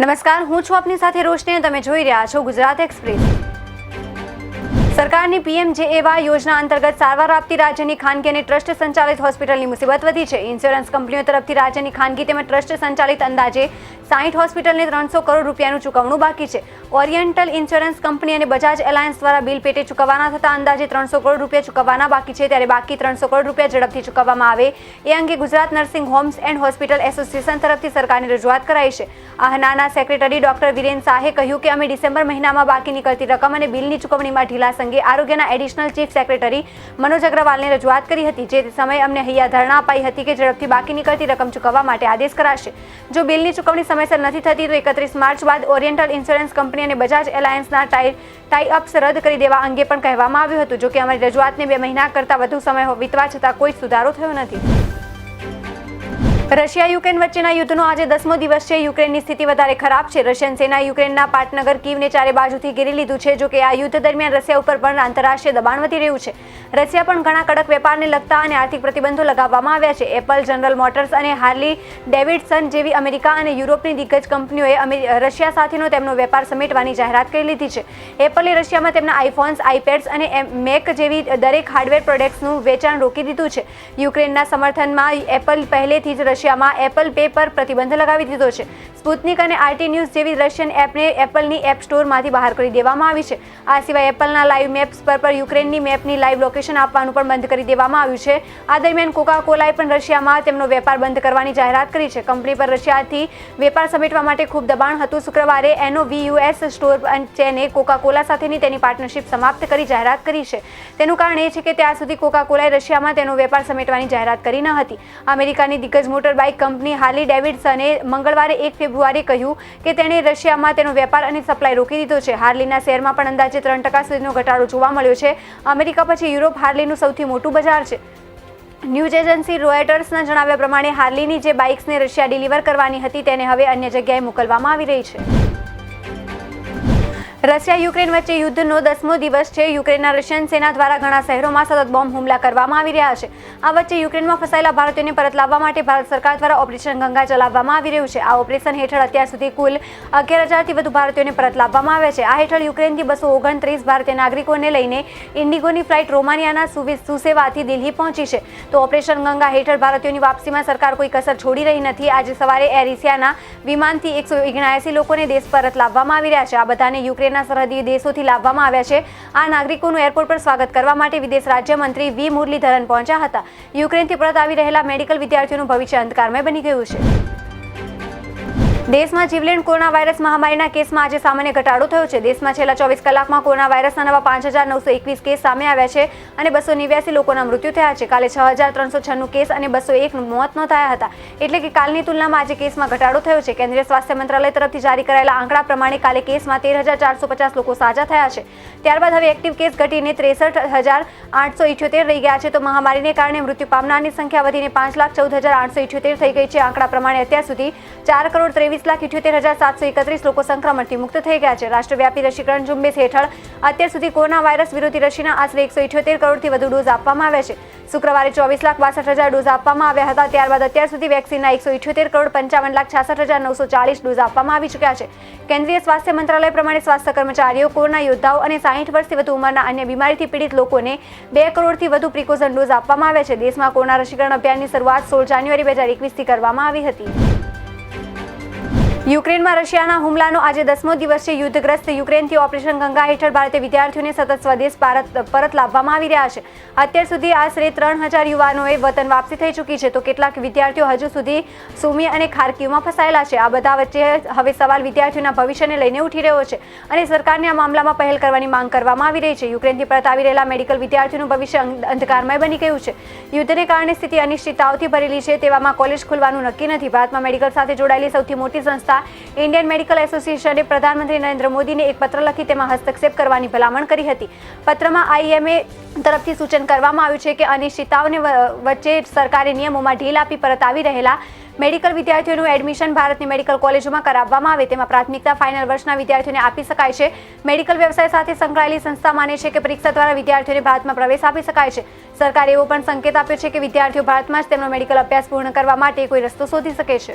નમસ્કાર, હું છું આપની સાથે રોશની અને તમે જોઈ રહ્યા છો ગુજરાત એક્સપ્રેસ। સરકારની પીએમજેએવાય યોજના અંતર્ગત સારવાર આપતી રાજ્યની ખાનગી અને ટ્રસ્ટ સંચાલિત હોસ્પિટલની મુસીબત વધી છે। ઇન્સ્યોરન્સ કંપનીઓ તરફથી રાજ્યની ખાનગી તેમજ ટ્રસ્ટ સંચાલિત અંદાજે 60 હોસ્પિટલને 300 કરોડ રૂપિયાનું ચૂકવણું બાકી છે। ઓરિએન્ટલ ઇન્સ્યોરન્સ કંપની અને બજાજ એલાયન્સ દ્વારા બિલ પેટે ચૂકવવાના થતા અંદાજે 300 કરોડ રૂપિયા ચૂકવવાના બાકી છે, ત્યારે બાકી 300 કરોડ રૂપિયા ઝડપથી ચૂકવવામાં આવે એ અંગે Gujarat nursing homes and hospital association તરફથી સરકારને રજૂઆત કરાઈ છે। આહનાના સેક્રેટરી ડોક્ટર વિરેન શાહે કહ્યું કે અમે ડિસેમ્બર મહિનામાં બાકી નીકળતી રકમ અને બિલની ચૂકવણીમાં ઢીલાસ અંગે આરોગ્યના એડિશનલ ચીફ સેક્રેટરી મનોજ અગ્રવાલને રજૂઆત કરી હતી, જે સમયે અમને હૈયાધારણા અપાઈ હતી કે ઝડપથી બાકી નીકળતી રકમ ચૂકવવા માટે આદેશ કરાશે। જો બિલની ચૂકવણી સમયસર નથી થતી તો 31 માર્ચ બાદ ઓરિએન્ટલ ઇન્સ્યોરન્સ કંપની અને બજાજ એલાયન્સના ટાઈ-અપ્સ રદ કરી દેવા અંગે પણ કહેવામાં આવ્યું હતું। જો કે અમારી રજૂઆતને 2 મહિના કરતાં વધુ સમય વીતવા છતાં કોઈ સુધારો થયો નથી। રશિયા યુક્રેન વચ્ચેના યુદ્ધનો આજે 10મો દિવસ છે। યુક્રેનની સ્થિતિ વધારે ખરાબ છે। રશિયન સેનાએ યુક્રેનના પાટનગર કીવને ચારે બાજુથી ઘેરી લીધું છે। જો કે આ યુદ્ધ દરમિયાન રશિયા ઉપર પણ આંતરરાષ્ટ્રીય દબાણ વધી રહ્યું છે। રશિયા પણ ઘણા કડક વેપારને લગતા અને આર્થિક પ્રતિબંધો લગાવવામાં આવ્યા છે। એપલ, જનરલ મોટર્સ અને હાર્લી ડેવિડસન જેવી અમેરિકા અને યુરોપની દિગ્ગજ કંપનીઓએ રશિયા સાથેનો તેમનો વેપાર સમેટવાની જાહેરાત કરી લીધી છે। એપલે રશિયામાં તેમના આઈફોન્સ, આઈપેડ્સ અને મેક જેવી દરેક હાર્ડવેર પ્રોડક્ટ્સનું વેચાણ રોકી દીધું છે। યુક્રેનના સમર્થનમાં એપલ પહેલેથી જ રશિયામાં એપલ પે પર પ્રતિબંધ લગાવી દીધો છે। સ્પુતનિક અને આરટી ન્યૂઝ જેવી રશિયન એપને એપલની એપ સ્ટોરમાંથી બહાર કરી દેવામાં આવી છે। આ સિવાય એપલના લાઈવ મેપ્સ પર યુક્રેનની મેપની લાઈવ લોકેશન આપવાનું પણ બંધ કરી દેવામાં આવ્યું છે। આ દરમિયાન કોકા-કોલાએ પણ રશિયામાં તેમનો વેપાર બંધ કરવાની જાહેરાત કરી છે। કંપની પર રશિયાથી વેપાર સમેટવા માટે ખૂબ દબાણ હતું। શુક્રવારે એનઓવીયુએસ સ્ટોર ચેને કોકા-કોલા સાથેની તેની પાર્ટનરશિપ સમાપ્ત કરી જાહેરાત કરી છે। તેનું કારણ એ છે કે ત્યાં સુધી કોકા-કોલાએ રશિયામાં તેનો વેપાર સમેટવાની જાહેરાત કરી ન હતી। અમેરિકાની દિગ્ગજ મોટરબાઇક કંપની હાર્લી ડેવિડસને મંગળવારે 1 ફેબ્રુઆરીએ કહ્યું કે તેણે રશિયામાં તેનો વેપાર અને સપ્લાય રોકી દીધો છે। હાર્લીના શેરમાં પણ અંદાજે 3% સુધીનો ઘટાડો જોવા મળ્યો છે। અમેરિકા પછી યુરોપ હાર્લીનું સૌથી મોટું બજાર છે। ન્યૂઝ એજન્સી રોયટર્સના જણાવ્યા પ્રમાણે હાર્લીની જે બાઇક્સને રશિયા ડિલિવર કરવાની હતી તેને હવે અન્ય જગ્યાએ મોકલવામાં આવી રહી છે। રશિયા યુક્રેન વચ્ચે યુદ્ધનો 10મો દિવસ છે। યુક્રેનના રશિયન સેના દ્વારા ઘણા શહેરોમાં સતત બોમ્બ હુમલા કરવામાં આવી રહ્યા છે। આ વચ્ચે યુક્રેનમાં ફસાયેલા ભારતીયોને પરત લાવવા માટે ભારત સરકાર દ્વારા ઓપરેશન ગંગા ચલાવવામાં આવી રહ્યું છે। આ ઓપરેશન હેઠળ અત્યાર સુધી કુલ 11,000થી વધુ ભારતીયોને પરત લાવવામાં આવ્યા છે। આ હેઠળ યુક્રેનથી 229 ભારતીય નાગરિકોને લઈને ઇન્ડિગોની ફ્લાઇટ રોમાનિયાના સુસેવાથી દિલ્હી પહોંચી છે। તો ઓપરેશન ગંગા હેઠળ ભારતીયોની વાપસીમાં સરકાર કોઈ કસર છોડી રહી નથી। આજે સવારે એર એશિયાના વિમાનથી 179 લોકોને દેશ પરત લાવવામાં આવી રહ્યા છે। આ બધાને યુક્રેન સરહદી દેશોથી લાવવામાં આવ્યા છે। આ નાગરિકોનું એરપોર્ટ પર સ્વાગત કરવા માટે વિદેશ રાજ્યમંત્રી વી મુરલીધરન પહોંચ્યા હતા। યુક્રેનથી પરત આવી રહેલા મેડિકલ વિદ્યાર્થીઓનું ભવિષ્ય અંધકારમય બની ગયું છે। દેશમાં જીવલેણ કોરોના વાયરસ મહામારીના કેસમાં આજે સામાન્ય ઘટાડો થયો છે। દેશમાં છેલ્લા 24 કલાકમાં કોરોના વાયરસના નવા 5,921 કેસ સામે આવ્યા છે અને 289 લોકોના મૃત્યુ થયા છે। કાલે 6,396 કેસ અને 201 મોત નોંધાયા હતા, એટલે કે કાલની તુલનામાં આજે કેસમાં ઘટાડો થયો છે। કેન્દ્રીય સ્વાસ્થ્ય મંત્રાલય તરફથી જારી કરાયેલા આંકડા પ્રમાણે કાલે કેસમાં 13,450 લોકો સાજા થયા છે। ત્યારબાદ હવે એક્ટિવ કેસ ઘટીને 63,878 રહી ગયા છે, તો મહામારીને કારણે મૃત્યુ પામનારની સંખ્યા વધીને 5,14,878 થઈ ગઈ છે। આંકડા પ્રમાણે અત્યાર સુધી 4,23,78,731 લોકો સંક્રમણથી મુક્ત થઈ ગયા છે। રાષ્ટ્રવ્યાપી રસીકરણ ઝુંબેશ હેઠળ અત્યાર સુધી કોરોના વાયરસ વિરોધી રસીના આશરે 178 કરોડથી વધુ ડોઝ આપવામાં આવ્યા છે। શુક્રવારે 24,62,000 ડોઝ આપવામાં આવ્યા હતા। ત્યારબાદ અત્યાર સુધી વેક્સિનના 178,55,66,940 ડોઝ આપવામાં આવી ચૂક્યા છે। કેન્દ્રીય સ્વાસ્થ્ય મંત્રાલય પ્રમાણે સ્વાસ્થ્ય કર્મચારીઓ, કોરોના યોદ્ધાઓ અને 60 વર્ષથી વધુ ઉંમરના અન્ય બીમારીથી પીડિત લોકોને 2 કરોડથી વધુ પ્રિકોશન ડોઝ આપવામાં આવ્યા છે। દેશમાં કોરોના રસીકરણ અભિયાનની શરૂઆત 16 જાન્યુઆરી 2021થી કરવામાં આવી હતી। યુક્રેનમાં રશિયાના હુમલાનો આજે 10મો દિવસ છે। યુદ્ધગ્રસ્ત યુક્રેનથી ઓપરેશન ગંગા હેઠળ ભારતીય વિદ્યાર્થીઓને સતત સ્વદેશ પરત લાવવામાં આવી રહ્યા છે। અત્યાર સુધી આશરે 3,000 યુવાનોએ વતન વાપસી થઈ ચૂકી છે, તો કેટલાક વિદ્યાર્થીઓ હજુ સુધી સુમી અને ખાર્કિવમાં ફસાયેલા છે। આ બધા વચ્ચે હવે સવાલ વિદ્યાર્થીઓના ભવિષ્યને લઈને ઉઠી રહ્યો છે અને સરકારને આ મામલામાં પહેલ કરવાની માંગ કરવામાં આવી રહી છે। યુક્રેનથી પરત આવી રહેલા મેડિકલ વિદ્યાર્થીઓનું ભવિષ્ય અંધકારમય બની ગયું છે। યુદ્ધને કારણે સ્થિતિ અનિશ્ચિતતાઓથી ભરેલી છે, તેવામાં કોલેજ ખોલવાનું નક્કી નથી। ભારતમાં મેડિકલ સાથે જોડાયેલી સૌથી મોટી સંસ્થા ઇન્ડિયન મેડિકલ એસોસિએશને પ્રધાનમંત્રી નરેન્દ્ર મોદીને એક પત્ર લખી તેમાં હસ્તક્ષેપ કરવાની ભલામણ કરી હતી। પત્રમાં આઈએમએ તરફથી સૂચન કરવામાં આવ્યું છે કે અનિશ્ચિતતાઓને વચ્ચે સરકારે નિયમોમાં ઢીલ આપી પરત આવી રહેલા મેડિકલ વિદ્યાર્થીઓનું એડમિશન ભારતની મેડિકલ કોલેજોમાં કરાવવામાં આવે, તેમાં પ્રાથમિકતા ફાઇનલ વર્ષના વિદ્યાર્થીઓને આપી શકાય છે। મેડિકલ વ્યવસાય સાથે સંકળાયેલી સંસ્થા માને છે કે પરીક્ષા દ્વારા વિદ્યાર્થીઓને ભારતમાં પ્રવેશ આપી શકાય છે। સરકારે એવો પણ સંકેત આપ્યો છે કે વિદ્યાર્થીઓ ભારતમાં જ તેમનો મેડિકલ અભ્યાસ પૂર્ણ કરવા માટે કોઈ રસ્તો શોધી શકે છે।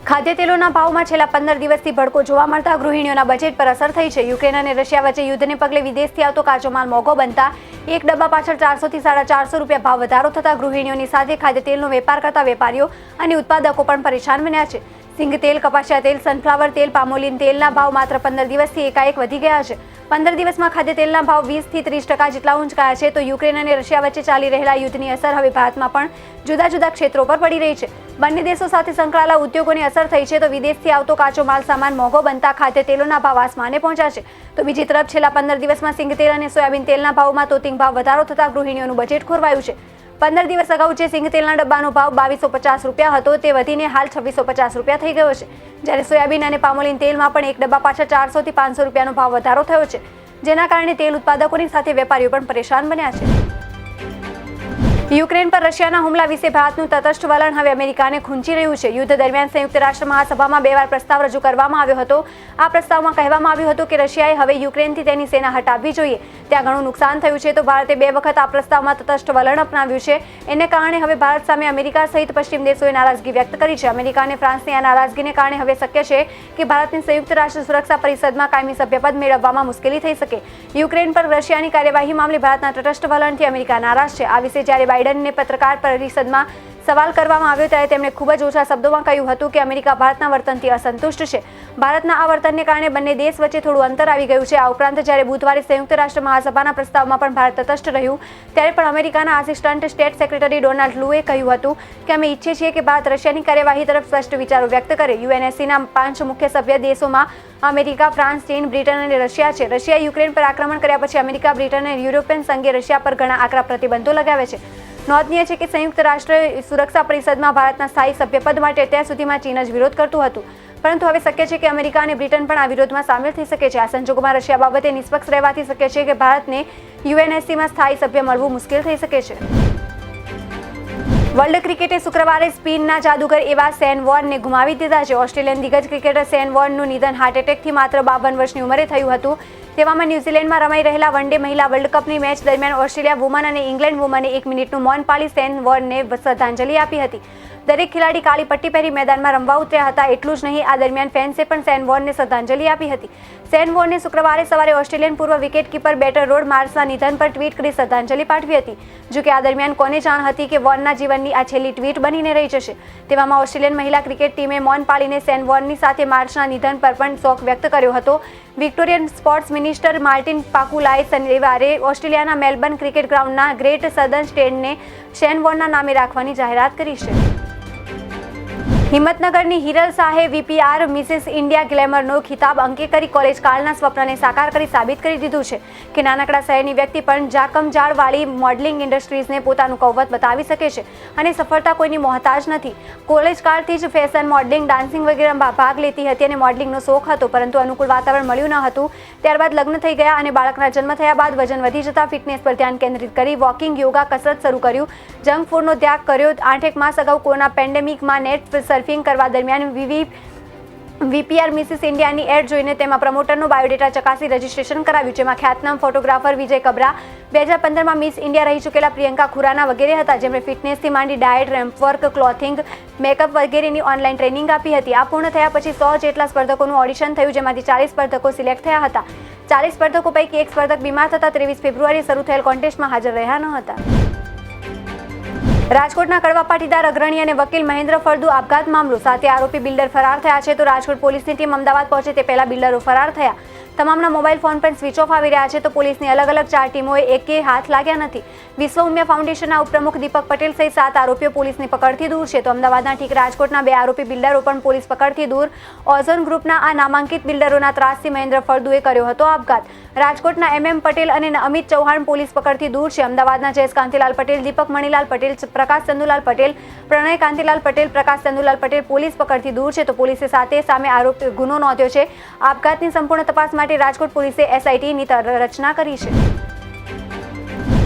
ખાદ્ય તેલોના ભાવમાં છેલ્લા 15 દિવસથી ભડકો જોવા મળતા ગૃહિણીઓના બજેટ પર અસર થઈ છે. યુક્રેન અને રશિયા વચ્ચે યુદ્ધને પગલે વિદેશથી આવતો કાચો માલ મોંઘો બનતા એક ડબ્બા પાછળ 400 થી 450 રૂપિયા ભાવ વધારો થતા ગૃહિણીઓની સાથે ખાદ્ય તેલનો વેપાર કરતા વેપારીઓ અને ઉત્પાદકો પણ પરેશાન બન્યા છે. સિંગ તેલ, કપાસિયા તેલ, સનફ્લાવર તેલ, પામોલીન તેલના ભાવ માત્ર 15 દિવસથી એકાએક વધી ગયા છે. 15 દિવસમાં ખાદ્ય તેલના ભાવ 20 થી 30% જેટલા ઊંચકાયા છે. તો યુક્રેન અને રશિયા વચ્ચે ચાલી રહેલા યુદ્ધની અસર હવે ભારતમાં પણ જુદા જુદા ક્ષેત્રો પર પડી રહી છે. બંને દેશો સાથે સંકળાયેલા ઉદ્યોગોને અસર થઈ છે. તો વિદેશથી આવતો કાચો માલ સામાન મોંઘો બનતા ખાદ્ય તેલોના ભાવ આસમાને પહોંચ્યા છે. તો બીજી તરફ છેલ્લા 15 દિવસમાં સિંગ તેલ અને સોયાબીન તેલના ભાવમાં તોતિંગ ભાવ વધારો થતા ગૃહિણીઓનું બજેટ ખોરવાયું છે. 15 દિવસ અગાઉ જે સિંગ તેલના ડબ્બાનો ભાવ 2250 રૂપિયા હતો તે વધીને હાલ 2650 રૂપિયા થઈ ગયો છે. જ્યારે સોયાબીન અને પામોલીન તેલમાં પણ એક ડબ્બા પાછળ 400 થી 500 રૂપિયાનો ભાવ વધારો થયો છે. જેના કારણે તેલ ઉત્પાદકોની સાથે વેપારીઓ પણ પરેશાન બન્યા છે. યુક્રેન પર રશિયાના હુમલા વિશે ભારતનું તટસ્થ વલણ હવે અમેરિકાને ખૂંચી રહ્યું છે. યુદ્ધ દરમિયાન સંયુક્ત રાષ્ટ્ર મહાસભામાં 2 વાર પ્રસ્તાવ રજૂ કરવામાં આવ્યો હતો. આ પ્રસ્તાવમાં કહેવામાં આવ્યું હતું કે રશિયાએ હવે યુક્રેનથી તેની સેના હટાવવી જોઈએ. ત્યાં ઘણું નુકસાન થયું છે. તો ભારતે 2 વખત આ પ્રસ્તાવમાં તટસ્થ વલણ અપનાવ્યું છે. એને કારણે હવે ભારત સામે અમેરિકા સહિત પશ્ચિમ દેશોએ નારાજગી વ્યક્ત કરી છે. અમેરિકા અને ફ્રાન્સની આ નારાજગીને કારણે હવે શક્ય છે કે ભારતની સંયુક્ત રાષ્ટ્ર સુરક્ષા પરિષદમાં કાયમી સભ્યપદ મેળવવામાં મુશ્કેલી થઈ શકે. યુક્રેન પર રશિયાની કાર્યવાહી મામલે ભારતના તટસ્થ વલણથી અમેરિકા નારાજ છે. આ વિશે જ્યારે બાઇડનને પત્રકાર પરિષદમાં સવાલ કરવામાં આવ્યો ત્યારે તેમણે ખૂબ જ ઓછા શબ્દોમાં કહ્યું હતું કે અમેરિકા ભારતના વર્તનથી અસંતુષ્ટ છે. ભારતના આ વર્તનને કારણે બંને દેશ વચ્ચે થોડું અંતર આવી ગયું છે. આ ઉપરાંત જ્યારે બુધવારે સંયુક્ત રાષ્ટ્ર મહાસભાના પ્રસ્તાવમાં પણ ભારત તટસ્થ રહ્યું ત્યારે પણ અમેરિકાના આસિસ્ટન્ટ સ્ટેટ સેક્રેટરી ડોનાલ્ડ લુએ કહ્યું હતું કે અમે ઈચ્છીએ છીએ કે ભારત રશિયાની કાર્યવાહી તરફ સ્પષ્ટ વિચારો વ્યક્ત કરે. યુએનએસસીના 5 મુખ્ય સભ્ય દેશોમાં અમેરિકા, ફ્રાન્સ, ચીન, બ્રિટન અને રશિયા છે. રશિયાએ યુક્રેન પર આક્રમણ કર્યા પછી અમેરિકા, બ્રિટન અને યુરોપિયન સંઘે રશિયા પર ઘણા આકરા પ્રતિબંધો લગાવ્યા છે. નોંધનીય છે કે સંયુક્ત રાષ્ટ્ર સુરક્ષા પરિષદમાં ભારતના સ્થાયી સભ્યપદ માટે અત્યાર સુધીમાં ચીન જ વિરોધ કરતું હતું. પરંતુ હવે શક્ય છે કે અમેરિકા અને બ્રિટન પણ આ વિરોધમાં સામેલ થઈ શકે છે. આ સંજોગોમાં રશિયા બાબતે નિષ્પક્ષ રહેવાથી શક્ય છે કે ભારતને યુએનએસસીમાં સ્થાયી સભ્ય મળવું મુશ્કેલ થઈ શકે છે. વર્લ્ડ ક્રિકેટે શુક્રવારે સ્પિનના જાદુગર એવા શેન વોર્નને ગુમાવી દીધા છે. ઓસ્ટ્રેલિયન દિગ્ગજ ક્રિકેટર શેન વોર્નનું નિધન હાર્ટ એટેકથી માત્ર 52 વર્ષની ઉંમરે થયું હતું. તેવામાં ન્યૂઝીલેન્ડમાં રમાઈ રહેલા વન ડે મહિલા વર્લ્ડ કપની મેચ દરમિયાન ઓસ્ટ્રેલિયા વુમન અને ઇંગ્લેન્ડ વુમને 1 મિનિટનું મૌન પાળી શેન વોર્નને શ્રદ્ધાંજલિ આપી હતી. દરેક ખેલાડી કાળી પટ્ટી પહેરી મેદાનમાં રમવા ઉતર્યા હતા. એટલું જ નહીં, આ દરમિયાન ફેન્સે પણ શેન વોર્નને શ્રદ્ધાંજલિ આપી હતી. શેન વોર્ને શુક્રવારે સવારે ઓસ્ટ્રેલિયન પૂર્વ વિકેટકીપર બેટર રોડ માર્શના નિધન પર ટ્વીટ કરી શ્રદ્ધાંજલિ પાઠવી હતી. જોકે આ દરમિયાન કોને જાણ હતી કે વોર્નના જીવનની આ છેલ્લી ટ્વીટ બનીને રહી જશે. તેવામાં ઓસ્ટ્રેલિયન મહિલા ક્રિકેટ ટીમે મૌન પાળીને શેન વોર્નની સાથે માર્શના નિધન પર પણ શોક વ્યક્ત કર્યો હતો. વિક્ટોરિયન સ્પોર્ટ્સ મિનિસ્ટર માર્ટિન પાકુલાએ શનિવારે ઓસ્ટ્રેલિયાના મેલબર્ન ક્રિકેટ ગ્રાઉન્ડના ગ્રેટ સધર્ન સ્ટેન્ડને શેન વોર્નના નામે રાખવાની જાહેરાત કરી છે. હિંમતનગરની હિરલ શાહે વીપીઆર મિસિસ ઇન્ડિયા ગ્લેમરનો ખિતાબ અંકે કરી કોલેજ કાળના સ્વપ્નને સાકાર કરી સાબિત કરી દીધું છે કે નાનકડા શહેરની વ્યક્તિ પણ જાકમજાળવાળી મોડલિંગ ઇન્ડસ્ટ્રીઝને પોતાનું કૌવત બતાવી શકે છે અને સફળતા કોઈની મોહતાજ નથી. કોલેજ કાળથી જ ફેશન, મોડલિંગ, ડાન્સિંગ વગેરેમાં ભાગ લેતી હતી અને મોડલિંગનો શોખ હતો, પરંતુ અનુકૂળ વાતાવરણ મળ્યું ન હતું. ત્યારબાદ લગ્ન થઈ ગયા અને બાળકના જન્મ થયા બાદ વજન વધી જતા ફિટનેસ પર ધ્યાન કેન્દ્રિત કરી વોકિંગ, યોગા, કસરત શરૂ કર્યું. જંક ફૂડનો ત્યાગ કર્યો. 8 માસ અગાઉ કોરોના પેન્ડેમિકમાં નેટ સર્ફિંગ કરવા દરમિયાન વીપીઆર મિસિસ ઇન્ડિયાની એડ જોઈને તેમાં પ્રમોટરનો બાયોડેટા ચકાસી રજીસ્ટ્રેશન કરાવ્યું, જેમાં ખ્યાતનામ ફોટોગ્રાફર વિજય કબરા, 2015માં મિસ ઇન્ડિયા રહી ચૂકેલા પ્રિયંકા ખુરાના વગેરે હતા, જેમણે ફિટનેસથી માંડી ડાયટ, રેમ્પવર્ક, ક્લોથિંગ, મેકઅપ વગેરેની ઓનલાઈન ટ્રેનિંગ આપી હતી. આ પૂર્ણ થયા પછી 100 જેટલા સ્પર્ધકોનું ઓડિશન થયું, જેમાંથી 40 સ્પર્ધકો સિલેક્ટ થયા હતા. 40 સ્પર્ધકો પૈકી એક સ્પર્ધક બીમાર થતા 23 ફેબ્રુઆરીએ શરૂ થયેલ કોન્ટેસ્ટમાં હાજર રહ્યા ન હતા. રાજકોટના કડવા પાટીદાર અગ્રણી અને વકીલ મહેન્દ્ર ફળદુ આપઘાત મામલો. 7 આરોપી બિલ્ડર ફરાર થયા છે. તો રાજકોટ પોલીસની ટીમ અમદાવાદ પહોંચે તે પહેલા બિલ્ડરો ફરાર થયા. તમામના મોબાઈલ ફોન પણ સ્વિચ ઓફ આવી રહ્યા છે. તો પોલીસની અલગ અલગ 4 ટીમોએ એકે હાથ લાગ્યા નથી. વિશ્વ ઉમિયા ફાઉન્ડેશનના ઉપપ્રમુખ દીપક પટેલ સહિત 7 આરોપીઓ પોલીસની પકડથી દૂર છે. તો અમદાવાદના ઠીક રાજકોટના 2 આરોપી બિલ્ડરો પણ પોલીસ પકડથી દૂર. ઓઝોન ગ્રુપના આ નામાંકિત બિલ્ડરોના ત્રાસથી મહેન્દ્ર ફળદુએ કર્યો હતો આપઘાત. રાજકોટના MM પટેલ અને અમિત ચૌહાણ પોલીસ પકડથી દૂર છે. અમદાવાદના જયેશ કાંતિલાલ પટેલ, દીપક મણીલાલ પટેલ, પ્રકાશ ચંદુલાલ પટેલ, પ્રણય કાંતિલાલ પટેલ, પ્રકાશ ચંદુલાલ પટેલ પોલીસ પકડથી દૂર છે. તો પોલીસે સામે આરોપી ગુનો નોંધ્યો છે. આપઘાતની સંપૂર્ણ તપાસ માટે રાજકોટ પોલીસે SITની રચના કરી છે.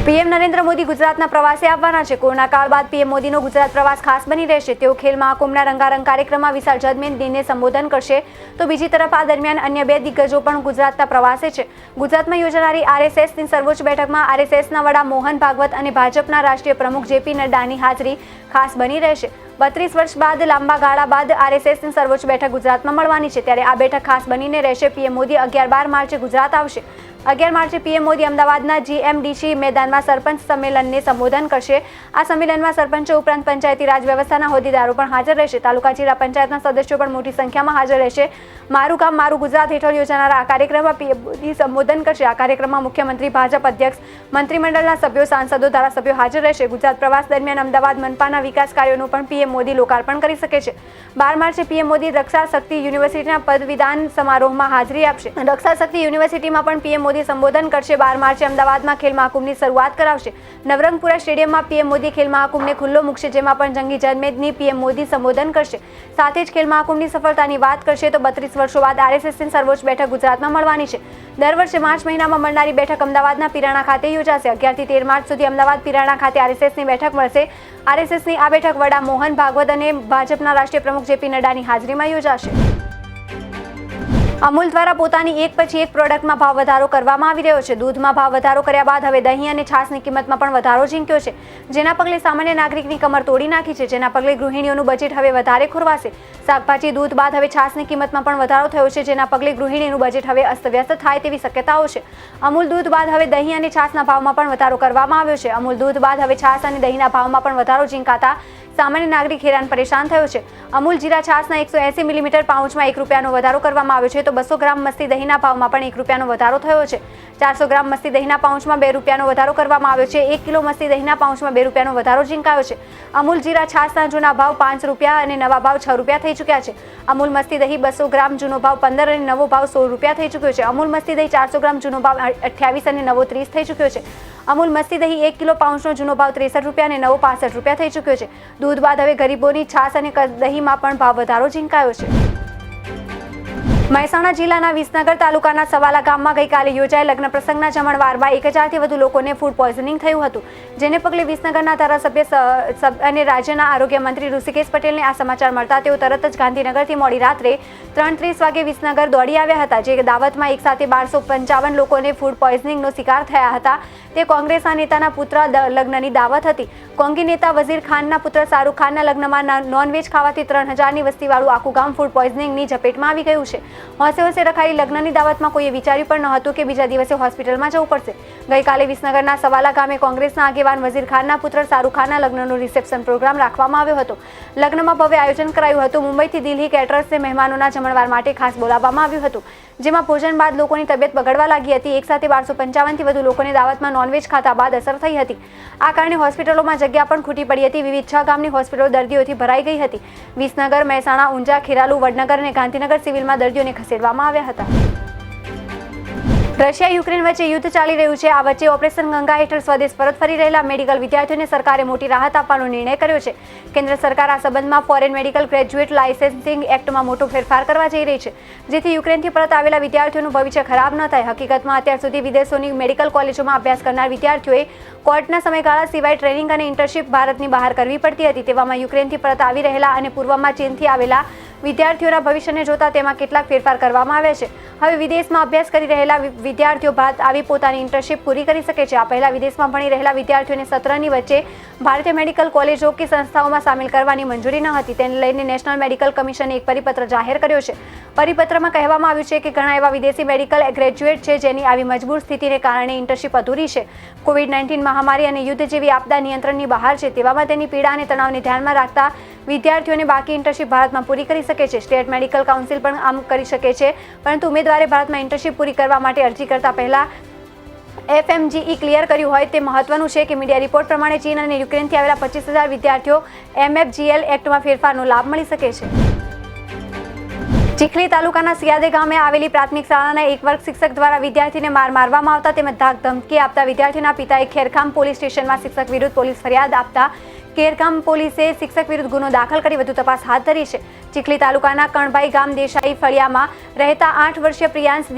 પીએમ નરેન્દ્ર મોદી ગુજરાતના પ્રવાસે આવવાના છે. કોરોના કાળ બાદ પીએમ મોદીનો ગુજરાત પ્રવાસ ખાસ બની રહેશે. તેઓ ખેલ મહાકુંભના રંગારંગ કાર્યક્રમમાં વિશાળ જનમેદનીને સંબોધન કરશે. તો બીજી તરફ આ દરમિયાન અન્ય બે દિગ્ગજો પણ ગુજરાતના પ્રવાસે છે. ગુજરાતમાં યોજાનારી આરએસએસની સર્વોચ્ચ બેઠકમાં આરએસએસના વડા મોહન ભાગવત અને ભાજપના રાષ્ટ્રીય પ્રમુખ જેપી નડ્ડાની હાજરી ખાસ બની રહેશે. 32 વર્ષ બાદ લાંબા ગાળા બાદ આરએસએસની સર્વોચ્ચ બેઠક ગુજરાતમાં મળવાની છે. ત્યારે આ બેઠક ખાસ બનીને રહેશે. પીએમ મોદી 11-12 માર્ચે ગુજરાત આવશે. 11 માર્ચે પીએમ મોદી અમદાવાદના જીએમડીસી મેદાનમાં સરપંચ સંમેલનને સંબોધન કરશે. આ સંમેલનમાં સરપંચો ઉપરાંત પંચાયતી રાજ વ્યવસ્થાના હોદ્દેદારો પણ હાજર રહેશે. તાલુકા જિલ્લા પંચાયતના સદસ્યો પણ મોટી સંખ્યામાં હાજર રહેશે. મારું ગામ મારું ગુજરાત હેઠળ યોજાનારા આ કાર્યક્રમમાં પીએમ મોદી સંબોધન કરશે. આ કાર્યક્રમમાં મુખ્યમંત્રી, ભાજપ અધ્યક્ષ, મંત્રીમંડળના સભ્યો, સાંસદો, ધારાસભ્યો હાજર રહેશે. ગુજરાત પ્રવાસ દરમિયાન અમદાવાદ મનપાના વિકાસ કાર્યોનું પણ પીએમ મોદી લોકાર્પણ કરી શકે છે. 12 માર્ચે પીએમ મોદી રક્ષા શક્તિ યુનિવર્સિટીના પદવીદાન સમારોહમાં હાજરી આપશે. રક્ષા શક્તિ યુનિવર્સિટીમાં પણ પીએમ મોદી સંબોધન કરશે. 12 માર્ચે અમદાવાદમાં ખેલ મહાકુંભની શરૂઆત કરાવશે. નવરંગપુરા સ્ટેડિયમમાં પીએમ મોદી ખેલ મહાકુંભને ખુલ્લો મૂકશે, જેમાં પણ જંગી જનમેદની પીએમ મોદી સંબોધન કરશે. સાથે જ ખેલ મહાકુંભની સફળતાની વાત કરશે. તો 32 વર્ષો બાદ આરએસએસની સર્વોચ્ચ બેઠક ગુજરાતમાં મળવાની છે. દર વર્ષે માર્ચ મહિનામાં મળનારી બેઠક અમદાવાદના પીરાણા ખાતે યોજાશે. 11 થી 13 માર્ચ સુધી અમદાવાદ પીરાણા ખાતે આરએસએસની બેઠક મળશે. આરએસએસની આ બેઠક વડા મોહન ભાગવત અને ભાજપના રાષ્ટ્રીય પ્રમુખ જેપી નડ્ડાની હાજરીમાં યોજાશે. અમૂલ દ્વારા પોતાની એક પછી એક પ્રોડક્ટમાં ભાવ વધારો કરવામાં આવી રહ્યો છે. દૂધમાં ભાવ વધારો કર્યા બાદ હવે દહીં અને છાશની કિંમતમાં પણ વધારો ઝીંક્યો છે, જેના પગલે સામાન્ય નાગરિકની કમર તોડી નાખી છે. જેના પગલે ગૃહિણીઓનું બજેટ હવે વધારે ખોરવાશે. શાકભાજી, દૂધ બાદ હવે છાશની કિંમતમાં પણ વધારો થયો છે, જેના પગલે ગૃહિણીનું બજેટ હવે અસ્તવ્યસ્ત થાય તેવી શક્યતાઓ છે. અમૂલ દૂધ બાદ હવે દહીં અને છાશના ભાવમાં પણ વધારો કરવામાં આવ્યો છે. અમૂલ દૂધ બાદ હવે છાશ અને દહીંના ભાવમાં પણ વધારો ઝીંકાતા સામાન્ય નાગરિક હેરાન પરેશાન થયો છે. અમૂલ જીરા છાશના 180 મિલીમીટર પાઉચમાં ₹1 વધારો કરવામાં આવ્યો છે. તો 200 ગ્રામ મસ્તી દહીંના ભાવમાં પણ ₹1 વધારો થયો છે. 400 ગ્રામ મસ્તી દહીંના પાઉચમાં ₹2 વધારો કરવામાં આવ્યો છે. 1 કિલો મસ્તી દહીંના પાઉચમાં ₹2 વધારો ઝીંકાયો છે. અમૂલ જીરા છાશના જૂના ભાવ ₹5 અને નવા ભાવ ₹6 થઈ ચૂક્યા છે. અમૂલ મસ્તી દહીં 200 ગ્રામ જૂનો ભાવ ₹15 અને નવો ભાવ ₹16 થઈ ચૂક્યો છે. અમૂલ મસ્તી દહીં 400 ગ્રામ જૂનો ભાવ ₹28 અને નવો ₹30 થઈ ચૂક્યો છે. અમૂલ મસ્તી દહીં 1 કિલો પાઉચનો જૂનો ભાવ ₹63 અને નવો ₹65 થઈ ચૂક્યો છે. દૂધ બાદ હવે ગરીબોની છાશ અને દહીંમાં પણ ભાવ વધારો ઝીંકાયો છે. મહેસાણા જિલ્લાના વિસનગર તાલુકાના સવાલા ગામમાં ગઈકાલે યોજાયેલ લગ્ન પ્રસંગના જમણવારમાં 1000થી વધુ લોકોને ફૂડ પોઈઝનિંગ થયું હતું. જેને પગલે વિસનગરના ધારાસભ્ય અને રાજ્યના આરોગ્ય મંત્રી ઋષિકેશ પટેલને આ સમાચાર મળતા તેઓ તરત જ ગાંધીનગરથી મોડી રાત્રે 3:30 વાગે વિસનગર દોડી આવ્યા હતા. જે દાવતમાં એકસાથે 1255 લોકોને ફૂડ પોઈઝનિંગનો શિકાર થયા હતા. તે કોંગ્રેસના નેતાના પુત્ર લગ્નની દાવત હતી. કોંગી નેતા વઝીર ખાનના પુત્ર શાહરૂખ ખાનના લગ્નમાં નોનવેજ ખાવાથી 3000ની વસ્તીવાળું આખું ગામ ફૂડ પોઈઝનિંગની ઝપેટમાં આવી ગયું છે. હોંશે હોંશે રખાયેલી લગ્નની દાવતમાં કોઈએ વિચાર્યું પણ ન હતું કે બીજા દિવસે હોસ્પિટલમાં જવું પડશે. ગઈકાલે વિસનગરના સવાલા ગામે કોંગ્રેસના આગેવાન વઝીર ખાનના પુત્ર શાહરૂખ ખાનના લગ્નનો રિસેપ્શન પ્રોગ્રામ રાખવામાં આવ્યો હતો. લગ્નમાં ભવ્ય આયોજન કરાયું હતું. મુંબઈથી દિલ્હી કેટરર્સને મહેમાનોના જમણવાર માટે ખાસ બોલાવવામાં આવ્યું હતું, જેમાં ભોજન બાદ લોકોની તબિયત બગડવા લાગી હતી. એકસાથે 1255થી વધુ લોકોને દાવતમાં નોનવેજ ખાતા બાદ અસર થઈ હતી. આ કારણે હોસ્પિટલોમાં જગ્યા પણ ખૂટી પડી હતી. વિવિધ 6 ગામની હોસ્પિટલો દર્દીઓથી ભરાઈ ગઈ હતી. વિસનગર, મહેસાણા, ઊંઝા, ખેરાલુ, વડનગર અને ગાંધીનગર સિવિલમાં દર્દીઓને ખસેડવામાં આવ્યા હતા. રશિયા યુક્રેન વચ્ચે યુદ્ધ ચાલી રહ્યું છે. આ વચ્ચે ઓપરેશન ગંગા હેઠળ સ્વદેશ પરત ફરી રહેલા મેડિકલ વિદ્યાર્થીઓને સરકારે મોટી રાહત આપવાનો નિર્ણય કર્યો છે. કેન્દ્ર સરકાર આ સંબંધમાં ફોરેન મેડિકલ ગ્રેજ્યુએટ લાયસન્સિંગ એક્ટમાં મોટો ફેરફાર કરવા જઈ રહી છે, જેથી યુક્રેનથી પરત આવેલા વિદ્યાર્થીઓનું ભવિષ્ય ખરાબ ન થાય. હકીકતમાં અત્યાર સુધી વિદેશોની મેડિકલ કોલેજોમાં અભ્યાસ કરનાર વિદ્યાર્થીઓએ કોર્ટના સમયગાળા સિવાય ટ્રેનિંગ અને ઇન્ટર્નશીપ ભારતની બહાર કરવી પડતી હતી. તેવામાં યુક્રેનથી પરત આવી રહેલા અને પૂર્વમાં ચીનથી આવેલા વિદ્યાર્થીઓના ભવિષ્યને જોતા તેમાં કેટલાક ફેરફાર કરવામાં આવ્યા છે. હવે વિદેશમાં અભ્યાસ કરી રહેલા વિદ્યાર્થીઓ ભારત આવી પોતાની ઇન્ટર્નશીપ પૂરી કરી શકે છે. આ પહેલા વિદેશમાં ભણી રહેલા વિદ્યાર્થીઓને સત્રની વચ્ચે ભારતીય મેડિકલ કોલેજો કે સંસ્થાઓમાં સામેલ કરવાની મંજૂરી ન હતી. તેને લઈને નેશનલ મેડિકલ કમિશને એક પરિપત્ર જાહેર કર્યો છે. પરિપત્રમાં કહેવામાં આવ્યું છે કે ઘણા એવા વિદેશી મેડિકલ ગ્રેજ્યુએટ છે જેની આવી મજબૂર સ્થિતિને કારણે ઇન્ટર્નશીપ અધૂરી છે. કોવિડ-19 મહામારી અને યુદ્ધ જેવી આપદા નિયંત્રણની બહાર છે. તેવામાં તેની પીડા અને તણાવને ધ્યાનમાં રાખતા વિદ્યાર્થીઓને બાકી ઇન્ટર્નશીપ ભારતમાં પૂરી કરી શકે છે. સ્ટેટ મેડિકલ કાઉન્સિલ પણ આમ કરી શકે છે, પરંતુ ઉમેદવારે ભારતમાં ઇન્ટર્નશીપ પૂરી કરવા માટે અરજી કરતા પહેલા FMGE ક્લિયર કર્યું હોય તે મહત્વનું છે કે મીડિયા રિપોર્ટ પ્રમાણે ચીન અને યુક્રેનથી આવેલા 25,000 વિદ્યાર્થીઓ MFGL એક્ટમાં ફેરફારનો લાભ મળી શકે છે. ચીખલી તાલુકાના સિયાદે ગામે આવેલી પ્રાથમિક શાળાના એક વર્ગ શિક્ષક દ્વારા વિદ્યાર્થીને મારવામાં આવતા તેમજ ધમકી આપતા વિદ્યાર્થીના પિતાએ ખેરગામ પોલીસ સ્ટેશનમાં શિક્ષક વિરુદ્ધ પોલીસ ફરિયાદ આપતા ખેરગામ પોલીસે શિક્ષક વિરુદ્ધ ગુનો દાખલ કરી વધુ તપાસ હાથ ધરી છે. ચીખલી તાલુકાના કણભાઈ ગામ દેસાઈ ફળિયામાં રહેતા 8 વર્ષીય પ્રિયાંશ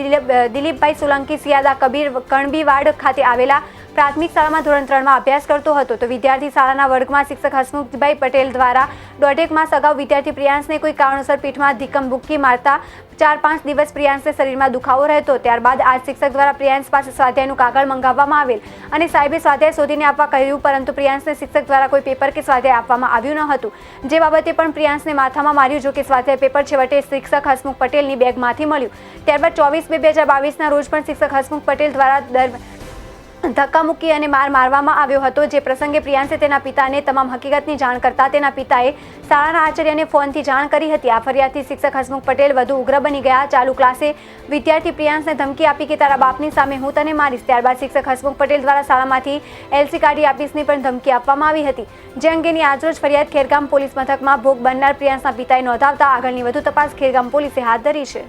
દિલીપભાઈ સોલંકી સિયાદા કબીર કણબીવાડ ખાતે આવેલા પ્રાથમિક શાળામાં ધોરણ 3માં અભ્યાસ કરતો હતો તો વિદ્યાર્થી શાળાના વર્ગમાં શિક્ષક હસમુખભાઈ પટેલ દ્વારા 1.5 માસ અગાઉ વિદ્યાર્થી પ્રિયાંશને કોઈ કારણોસર પીઠમાં ધક્કામુક્કી મારતા 4-5 દિવસ પ્રિયાંશને શરીરમાં દુખાવો રહેતો. ત્યારબાદ આજ શિક્ષક દ્વારા પ્રિયાંશ પાસે સ્વાધ્યાયનું કાગળ મંગાવવામાં આવેલ અને સાહેબે સ્વાધ્યાય શોધીને આપવા કહ્યું, પરંતુ પ્રિયાંશને શિક્ષક દ્વારા કોઈ પેપર કે સ્વાધ્યાય આપવામાં આવ્યું ન હતું, જે બાબતે પણ પ્રિયાંશને માથામાં માર્યું. જો કે સ્વાધ્યાય પેપર છેવટે શિક્ષક હસમુખ પટેલની બેગમાંથી મળ્યું. ત્યારબાદ 24/2/2020ના રોજ પણ શિક્ષક હસમુખ પટેલ દ્વારા ધક્કામુક્કી અને મારવામાં આવ્યો હતો. જે પ્રસંગે પ્રિયાંશે તેના પિતાને તમામ હકીકતની જાણ કરતા તેના પિતાએ શાળાના આચાર્યને ફોનથી જાણ કરી હતી. આ ફરિયાદથી શિક્ષક હસમુખ પટેલ વધુ ઉગ્ર બની ગયા. ચાલુ ક્લાસે વિદ્યાર્થી પ્રિયાંશને ધમકી આપી કે તારા બાપની સામે હું તને મારીશ. ત્યારબાદ શિક્ષક હસમુખ પટેલ દ્વારા શાળામાંથી LC કાઢી આપીશની પણ ધમકી આપવામાં આવી હતી. જે અંગેની આજરોજ ફરિયાદ ખેરગામ પોલીસ મથકમાં ભોગ બનનાર પ્રિયાંશના પિતાએ નોંધાવતા આગળની વધુ તપાસ ખેરગામ પોલીસે હાથ ધરી છે.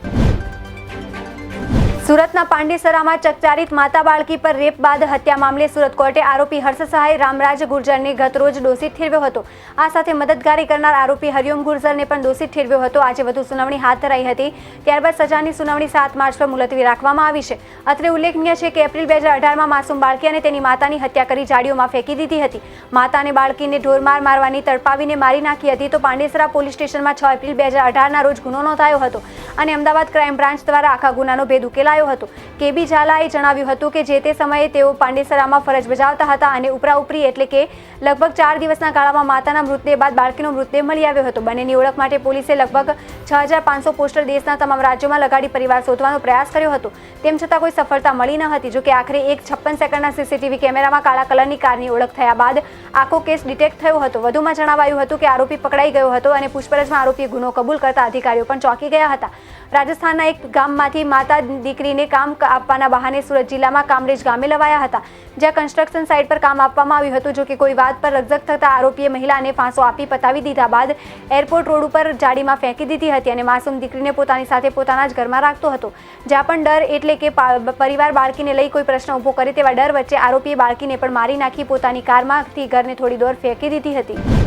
સુરતના પાંડેસરામાં ચકચારિત માતા બાળકી પર રેપ બાદ હત્યા મામલે સુરત કોર્ટે આરોપી હર્ષ સહાય રામરાજ ગુર્જરને ગત રોજ દોષિત ઠેરવ્યો હતો. આ સાથે મદદગારી કરનાર આરોપી હરિઓમ ગુર્જરને પણ દોષિત ઠેરવ્યો હતો. આજે વધુ સુનાવણી હાથ ધરાઈ હતી. ત્યારબાદ સજાની સુનાવણી 7 માર્ચ પર મુલતવી રાખવામાં આવી છે. અત્રે ઉલ્લેખનીય છે કે એપ્રિલ 2018માં માસૂમ બાળકી અને તેની માતાની હત્યા કરી જાડીઓમાં ફેંકી દીધી હતી. માતા અને બાળકીને ઢોરમાર મારવાની તડપાવીને મારી નાખી હતી. તો પાંડેસરા પોલીસ સ્ટેશનમાં 6 એપ્રિલ 2018ના રોજ ગુનો નોંધાયો હતો અને અમદાવાદ ક્રાઇમ બ્રાન્ચ દ્વારા આખા ગુનાનો ભેદ ઉકેલાયો હતો. કેબી ઝાલાએ જણાવ્યું હતું કે જે તે સમયે તેઓ પાંડેસરામાં ફરજ બજાવતા હતા અને ઉપરાઉપરી એટલે કે લગભગ 4 દિવસના ગાળામાં માતાના મૃતદેહ બાદ બાળકીનો મૃતદેહ મળી આવ્યો હતો. બંનેની ઓળખ માટે પોલીસે લગભગ 6500 પોસ્ટર દેશના તમામ રાજ્યોમાં લગાડી પરિવાર શોધવાનો પ્રયાસ કર્યો હતો. તેમ છતાં કોઈ સફળતા મળી ન હતી. જોકે આખરે એક 56 સેકન્ડના CCTV કેમેરામાં કાળા કલરની કારની ઓળખ થયા બાદ આખો કેસ ડિટેક્ટ થયો હતો. વધુમાં જણાવાયું હતું કે આરોપી પકડાઈ ગયો હતો અને પૂછપરછમાં આરોપીએ ગુનો કબૂલ કરતા અધિકારીઓ પણ ચોંકી ગયા હતા. રાજસ્થાનના એક ગામમાંથી માતા દીકરીને કામ આપવાના બહાને સુરત જિલ્લામાં કામરેજ ગામે લવાયા હતા, જ્યાં કન્સ્ટ્રક્શન સાઇટ પર કામ આપવામાં આવ્યું હતું. જોકે કોઈ વાત પર રકઝક થતા આરોપીએ મહિલાને ફાંસો આપી પતાવી દીધા બાદ એરપોર્ટ રોડ ઉપર જાડીમાં ફેંકી દીધી હતી અને માસૂમ દીકરીને પોતાની સાથે પોતાના જ ઘરમાં રાખતો હતો. જ્યાં પણ ડર એટલે કે પરિવાર બાળકીને લઈ કોઈ પ્રશ્ન ઊભો કરે તેવા ડર વચ્ચે આરોપીએ બાળકીને પણ મારી નાખી પોતાની કારમાંથી ઘરને થોડી દૂર ફેંકી દીધી હતી.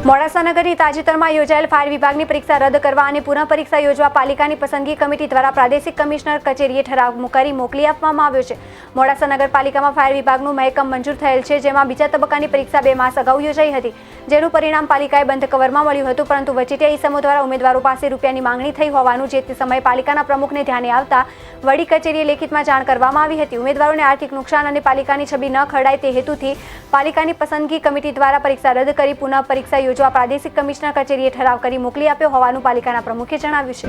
મોડાસા નગરની તાજેતરમાં યોજાયેલ ફાયર વિભાગની પરીક્ષા રદ કરવા અને પુનઃ પરીક્ષા યોજવા પાલિકાની પસંદગી કમિટી દ્વારા પ્રાદેશિક કમિશનર કચેરીએ ઠરાવ કરી મોકલી આપવામાં આવ્યો છે. મોડાસા નગરપાલિકામાં ફાયર વિભાગનું મહેકમ મંજૂર થયેલ છે, જેમાં બીજા તબક્કાની પરીક્ષા 2 માસ અગાઉ યોજાઈ હતી, જેનું પરિણામ પાલિકાએ બંધ કવરમાં મળ્યું હતું. પરંતુ વચેટિયા ઇસમો દ્વારા ઉમેદવારો પાસે રૂપિયાની માંગણી થઈ હોવાનું જે તે સમયે પાલિકાના પ્રમુખને ધ્યાને આવતા વડી કચેરીએ લેખિતમાં જાણ કરવામાં આવી હતી. ઉમેદવારોને આર્થિક નુકસાન અને પાલિકાની છબી ન ખરડાય તે હેતુથી પાલિકાની પસંદગી કમિટી દ્વારા પરીક્ષા રદ કરી પુનઃ પરીક્ષા યોજવા પ્રાદેશિક કમિશનર કચેરીએ ઠરાવ કરી મોકલી આપ્યો હોવાનું પાલિકાના પ્રમુખે જણાવ્યું છે.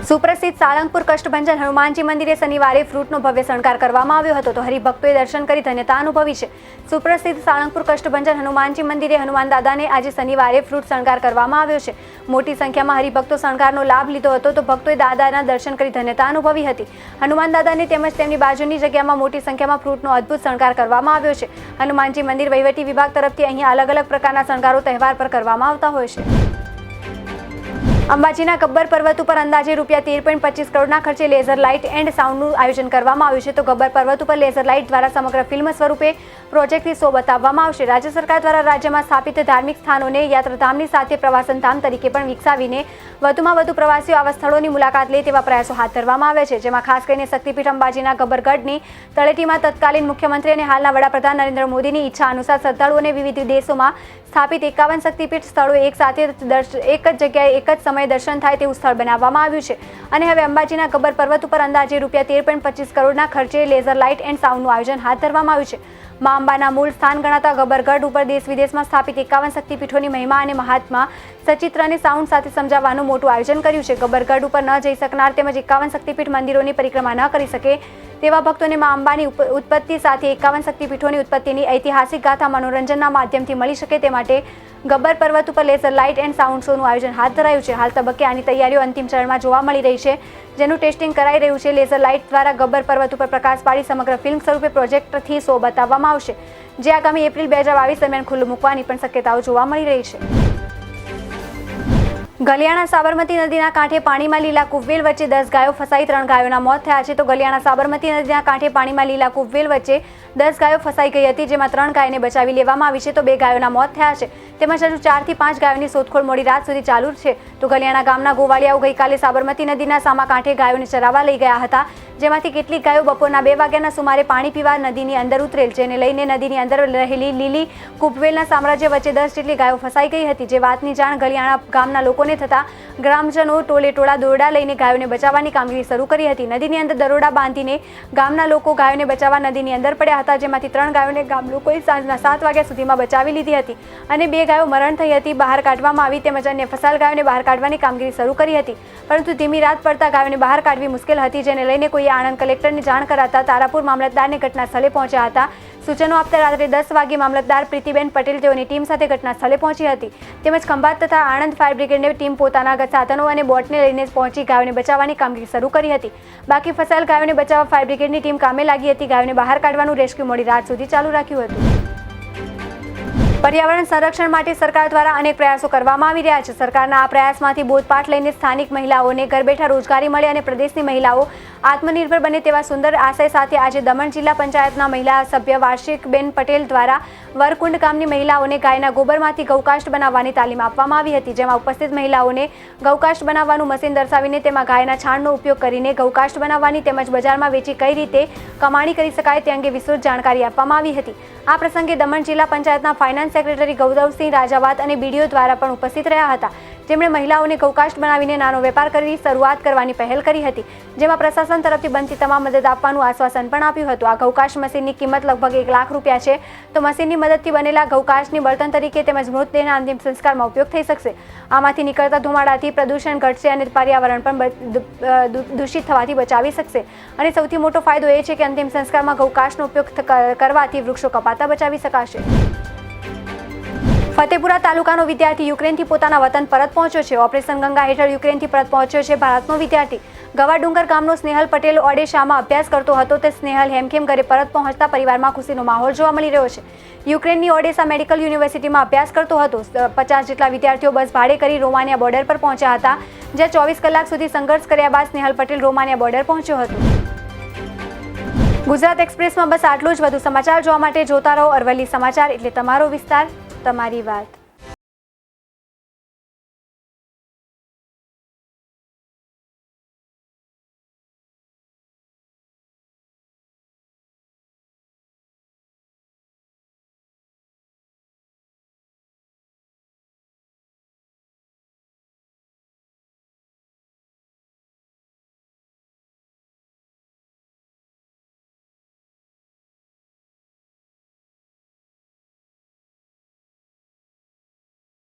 સુપ્રસિદ્ધ સાળંગપુર કષ્ટભંજન હનુમાનજી મંદિરે શનિવારે ફ્રૂટનો ભવ્ય શણગાર કરવામાં આવ્યો હતો તો હરિભક્તોએ દર્શન કરી ધન્યતા અનુભવી છે. સુપ્રસિદ્ધ સાળંગપુર કષ્ટભંજન હનુમાનજી મંદિરે હનુમાન દાદાને આજે શનિવારે ફ્રૂટ શણગાર કરવામાં આવ્યો છે. મોટી સંખ્યામાં હરિભક્તો શણગારનો લાભ લીધો હતો તો ભક્તોએ દાદાના દર્શન કરી ધન્યતા અનુભવી હતી. હનુમાન દાદાને તેમજ તેમની બાજુની જગ્યામાં મોટી સંખ્યામાં ફ્રૂટનો અદ્ભુત શણગાર કરવામાં આવ્યો છે. હનુમાનજી મંદિર વહીવટી વિભાગ તરફથી અહીં અલગ અલગ પ્રકારના શણગારો તહેવાર પર કરવામાં આવતા હોય છે. અંબાજીના ગબ્બર પર્વત ઉપર અંદાજે ₹13.25 કરોડના ખર્ચે લેઝર લાઇટ એન્ડ સાઉન્ડનું આયોજન કરવામાં આવ્યું છે. તો ગબ્બર પર્વત ઉપર લેઝર લાઇટ દ્વારા સમગ્ર ફિલ્મ સ્વરૂપે પ્રોજેક્ટથી શો બતાવવામાં આવશે. રાજ્ય સરકાર દ્વારા રાજ્યમાં સ્થાપિત ધાર્મિક સ્થાનોને યાત્રાધામની સાથે પ્રવાસન ધામ તરીકે પણ વિકસાવીને વધુમાં વધુ પ્રવાસીઓ આવા સ્થળોની મુલાકાત લે તેવા પ્રયાસો હાથ ધરવામાં આવે છે, જેમાં ખાસ કરીને શક્તિપીઠ અંબાજીના ગબ્બરગઢની તળેટીમાં તત્કાલીન મુખ્યમંત્રી અને હાલના વડાપ્રધાન નરેન્દ્ર મોદીની ઈચ્છા અનુસાર શ્રદ્ધાળુઓને વિવિધ દેશોમાં સ્થાપિત 51 શક્તિપીઠ સ્થળો એક સાથે એક જ જગ્યાએ એક જ સમયે દર્શન થાય તેવું સ્થળ બનાવવામાં આવ્યું છે. અને હવે અંબાજીના ગબ્બર પર્વત ઉપર અંદાજે ₹13.25 કરોડના ખર્ચે લેઝર લાઇટ એન્ડ સાઉન્ડનું આયોજન હાથ ધરવામાં આવ્યું છે. મા અંબાના મૂળ સ્થાન ગણાતા ગબ્બરગઢ ઉપર દેશ વિદેશમાં સ્થાપિત 51 શક્તિપીઠોની મહિમા અને મહાત્મા સચિત્ર અને સાઉન્ડ સાથે સમજાવવાનું મોટું આયોજન કર્યું છે. ગબ્બરગઢ ઉપર ન જઈ શકનાર તેમજ 51 શક્તિપીઠ મંદિરોની પરિક્રમા ન કરી શકે તેવા ભક્તોને મા અંબાની ઉત્પત્તિ સાથે 51 શક્તિપીઠોની ઉત્પત્તિની ઐતિહાસિક ગાથા મનોરંજનના માધ્યમથી મળી શકે તે માટે ગબ્બર પર્વત ઉપર લેઝર લાઇટ એન્ડ સાઉન્ડ શોનું આયોજન હાથ ધરાયું છે. હાલ તબક્કે આની તૈયારીઓ અંતિમ ચરણમાં જોવા મળી રહી છે, જેનું ટેસ્ટિંગ કરાઈ રહ્યું છે. લેઝર લાઇટ દ્વારા ગબ્બર પર્વત ઉપર પ્રકાશ પાડી સમગ્ર ફિલ્મ સ્વરૂપે પ્રોજેક્ટથી શો બતાવવામાં આવશે, જે આગામી એપ્રિલ 2022 દરમિયાન ખુલ્લું મૂકવાની પણ શક્યતાઓ જોવા મળી રહી છે. ગલિયાણા સાબરમતી નદીના કાંઠે પાણીમાં લીલા કુવેલ વચ્ચે 10 ગાયો ફસાઈ 3 ગાયોના મોત થયા છે. તો ગલિયાણા સાબરમતી નદીના કાંઠે પાણીમાં લીલા કુવેલ વચ્ચે 10 ગાયો ફસાઈ ગઈ હતી, જેમાં 3 ગાયને બચાવી લેવામાં આવી છે તો 2 ગાયોના મોત થયા છે. તેમજ હજુ 4 થી 5 ગાયોની શોધખોળ મોડી રાત સુધી ચાલુ છે. તો ગલિયાણા ગામના ગોવાળિયાઓ ગઈકાલે સાબરમતી નદીના સામા કાંઠે ગાયોને ચરાવવા લઈ ગયા હતા, જેમાંથી કેટલીક ગાયો બપોરના 2 વાગ્યાના સુમારે પાણી પીવા નદીની અંદર ઉતરેલ, જેને લઈને નદીની અંદર રહેલી લીલી કુવેલના સામ્રાજ્ય વચ્ચે 10 જેટલી ગાયો ફસાઈ ગઈ હતી. જે વાતની જાણ ગલિયાણા ગામના લોકોને થતા ગ્રામજનો ટોળે ટોળા દોરડા લઈને ગાયોને બચાવવાની કામગીરી શરૂ કરી હતી. નદીની અંદર દરોડા બાંધીને ગામના લોકો ગાયોને બચાવવા નદીની અંદર પડ્યા હતા, જેમાંથી 3 ગાયોને ગામ લોકોએ સાંજના 7 વાગ્યા સુધીમાં બચાવી લીધી હતી અને 2 ગાયો મરણ થઈ હતી, બહાર કાઢવામાં આવી. તેમજ અન્ય ફસાયેલ ગાયોને બહાર કાઢવાની કામગીરી શરૂ કરી હતી, પરંતુ ધીમી રાત પડતા ગાયોને બહાર કાઢવી મુશ્કેલ હતી, જેને લઈને કોઈએ આણંદ કલેક્ટરને જાણ કરાતા તારાપુર મામલતદારને ઘટના સ્થળે પહોંચ્યા હતા. સૂચનો આપતા રાત્રે 10 વાગે મામલતદાર પ્રીતિબેન પટેલ તેઓની ટીમ સાથે ઘટના સ્થળે પહોંચી હતી. તેમજ ખંભાત તથા આણંદ ફાયર બ્રિગેડની ટીમ પોતાના સાધનો અને બોટને લઈને પહોંચી ગાયોને બચાવવાની કામગીરી શરૂ કરી હતી. બાકી ફસાયેલ ગાયોને બચાવવા ફાયર બ્રિગેડની ટીમ કામે લાગી હતી. ગાયોને બહાર કાઢવાનું રેસ્ક્યુ મોડી રાત સુધી ચાલુ રાખ્યું હતું. પર્યાવરણ સંરક્ષણ માટે સરકાર દ્વારા અનેક પ્રયાસો કરવામાં આવી રહ્યા છે. સરકારના આ પ્રયાસમાંથી બોધપાઠ લઈને સ્થાનિક મહિલાઓને ઘર બેઠા રોજગારી મળે અને પ્રદેશની મહિલાઓ આત્મનિર્ભર બને તેવા સુંદર આશય સાથે આજે દમણ જિલ્લા પંચાયતના મહિલા સભ્ય વાર્ષિકબેન પટેલ દ્વારા વરકુંડ ગામની મહિલાઓને ગાયના ગોબરમાંથી ગૌકાષ્ઠ બનાવવાની તાલીમ આપવામાં આવી હતી, જેમાં ઉપસ્થિત મહિલાઓને ગૌકાષ્ઠ બનાવવાનું મશીન દર્શાવીને તેમાં ગાયના છાણનો ઉપયોગ કરીને ગૌકાષ્ઠ બનાવવાની તેમજ બજારમાં વેચી કઈ રીતે કમાણી કરી શકાય તે અંગે વિસ્તૃત જાણકારી આપવામાં આવી હતી. આ પ્રસંગે દમણ જિલ્લા પંચાયતના ફાઇનાન્સ સેક્રેટરી ગૌરવસિંહ રાજાવાત અને બીડીઓ દ્વારા પણ ઉપસ્થિત રહ્યા હતા, જેમણે મહિલાઓને ગૌકાષ્ઠ બનાવીને નાનો વેપાર કરી શરૂઆત કરવાની પહેલ કરી હતી, જેમાં પ્રશાસન તરફથી બનતી તમામ મદદ આપવાનું આશ્વાસન પણ આપ્યું હતું. આ ગૌકાષ્ઠ મશીનની કિંમત લગભગ 1 લાખ રૂપિયા છે. તો મશીનની મદદથી બનેલા ગૌકાષ્ઠની બળતણ તરીકે તેમજ મૃતદેહના અંતિમ સંસ્કારમાં ઉપયોગ થઈ શકશે. આમાંથી નીકળતા ધુમાડાથી પ્રદૂષણ ઘટશે અને પર્યાવરણ પણ દૂષિત થવાથી બચાવી શકશે. અને સૌથી મોટો ફાયદો એ છે કે અંતિમ સંસ્કારમાં ગૌકાષ્ઠનો ઉપયોગ કરવાથી વૃક્ષો કપાતા બચાવી શકાશે. ફતેપુરા તાલુકાનો વિદ્યાર્થી યુક્રેનથી પોતાના વતન પરત પહોંચ્યો છે. ઓપરેશન ગંગા હેઠળ યુક્રેનથી પરત પહોંચ્યો છે ભારતનો વિદ્યાર્થી. ગવાડુંગર ગામનો સ્નેહલ પટેલ ઓડેશામાં અભ્યાસ કરતો હતો. તે સ્નેહલ હેમખેમ ઘરે પરત પહોંચતા પરિવારમાં ખુશીનો માહોલ જોવા મળી રહ્યો છે. યુક્રેનની ઓડેસા મેડિકલ યુનિવર્સિટીમાં અભ્યાસ કરતો હતો. 50 જેટલા વિદ્યાર્થીઓ બસ ભાડે કરી રોમાનિયા બોર્ડર પર પહોંચ્યા હતા, જ્યાં 24 કલાક સુધી સંઘર્ષ કર્યા બાદ સ્નેહલ પટેલ રોમાનિયા બોર્ડર પહોંચ્યો હતો. ગુજરાત એક્સપ્રેસમાં બસ આટલું જ. વધુ સમાચાર જોવા માટે જોતા રહો અરવલ્લી સમાચાર, એટલે તમારો વિસ્તાર, તમારી વાત.